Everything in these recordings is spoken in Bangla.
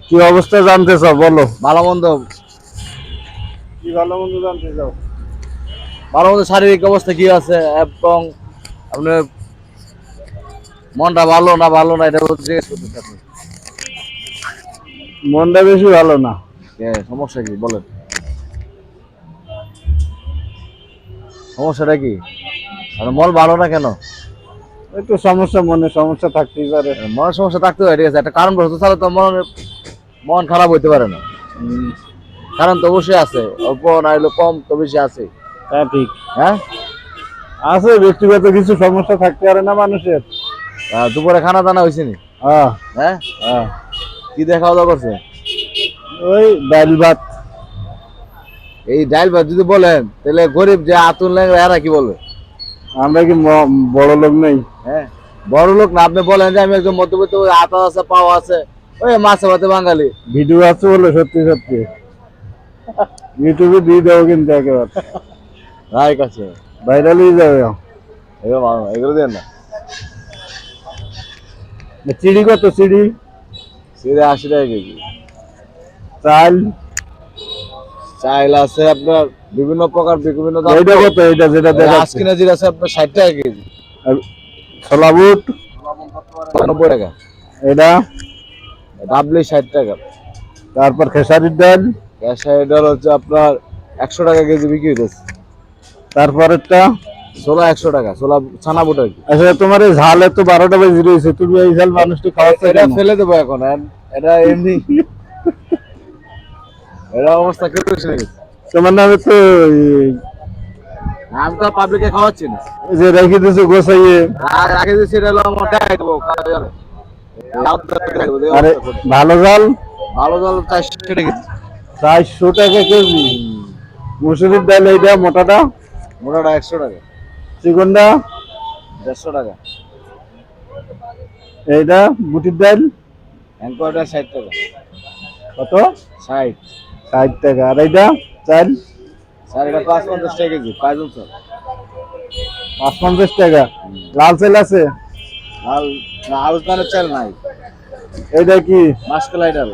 কি অবস্থা জানতে চাও বলো। ভালো মন্দ, কি ভালো মন্দ জানতে চাও? ভালো মন্দ শারীরিক অবস্থা কি আছে এবং আপনার মনটা ভালো না ভালো না এটা জিজ্ঞেস করতেছি আপনি। মনটা বেশি ভালো না। সমস্যা কি বলেন, সমস্যাটা কি? আপনার মন ভালো না কেন? একটু সমস্যা, মনে সমস্যা থাকতেই পারে। মনের সমস্যা থাকতে পারে, ঠিক আছে, একটা কারণ বলতে তাহলে তো মন খারাপ হইতে পারে না। কারণ তো অবশ্যই আছে, অল্প না হইলে কম তো বেশি আছে। হ্যাঁ ঠিক হ্যাঁ, আছে, ব্যক্তিগত কিছু সমস্যা থাকতে পারে না মানুষের। দুপুরে খানা দানা হয়েছে নি? হ্যাঁ হ্যাঁ, হ্যাঁ, কি দিয়ে খাওয়া দাওয়া করছে? ওই ডাল ভাত। এই ডাইল ভাত যদি বলেন তাহলে গরিব যে আতুল ল্যাংড়া এরা কি বলবে? আমরা কি বড় লোক নেই? হ্যাঁ, বড় লোক না, আপনি বলেন যে আমি একজন মধ্যবিত্ত, আতা আছে পাওয়া আছে, ওই মাছে ভাতে বাঙালি। ভিডিও আছে বলে সত্যি সত্যি ইউটিউবে দিয়ে দেবো কিন্তু একেবারে রায় কাছে ভাইরাল হয়ে যাবে। এগুলো ভালো না, এগুলো দেন না। চিড়ি কত চিড়ি? সিরে 80 টাকা কেজি। চাল চাইল আছে আপনার বিভিন্ন প্রকার, বিভিন্ন দাম। এইটা কত? এইটা যেটা দেখাচ্ছে আজকিনা জিরা আছে আপনার 60 টাকা কেজি। ছোলা বুট 90 টাকা। এটা, ডাবলি 60 টাকা। তারপর খেসারির ডাল, ক্যাশারি ডাল হচ্ছে আপনার 100 টাকা কেজি বিক্রি হইতেছে। তারপরেরটা। ছোলা 100 টাকা, ছোলা ছানা বুট আর কি। আচ্ছা, তোমার এই ঝাল এত 12টা বেজে রয়েছে, তুমি এই ঝাল মানুষকে খাওয়াচ্ছ এটা কেন? ফেলে দেবো এখন, এটা এমনি এটা অবস্থা কেউ শুনে গেছে। তোমার নামে তো আমি তো পাবলিকে খাওয়াচ্ছি না, এই যে রেখে দিয়েছো গোছাইয়ে। আর আগে যে সেটা হলো আমার দেখাই দেবো খাওয়া যাবে। আরে ভালো ঝাল ভালো জল 400 টাকা কেজি। 400 টাকা কেজি। মুসুরির ডাল এইটা মোটাটা, মোটাটা 100 টাকা। চিকনটা 150 টাকা। এইটা বুটির ডাল অ্যাঙ্করটা 60 টাকা। কত? 60। 60 টাকা। আর এইটা চাল স্যার এটা 550 টাকা কেজি, পাইজুল স্যার। 550 টাকা। লাল চাল আছে? লাল না, আলু দানের চাল নাই। এইটা কি? মাসকলাই ডাল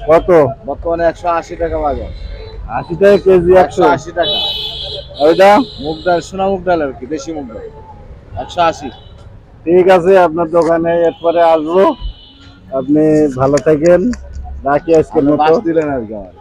কত? বর্তমানে 180 টাকা বাজার। 80 টাকা কেজি। 100? 180 টাকা। ওইটা মুগ ডাল, সোনা মুগ ডাল আর কি, দেশি মুগ ডাল 180। ঠিক আছে, আপনার দোকানে এরপরে আসবো। আপনি ভালো থাকেন, রাখি আজকের আপনি মতো। বাস দিলেন আর কি আমার।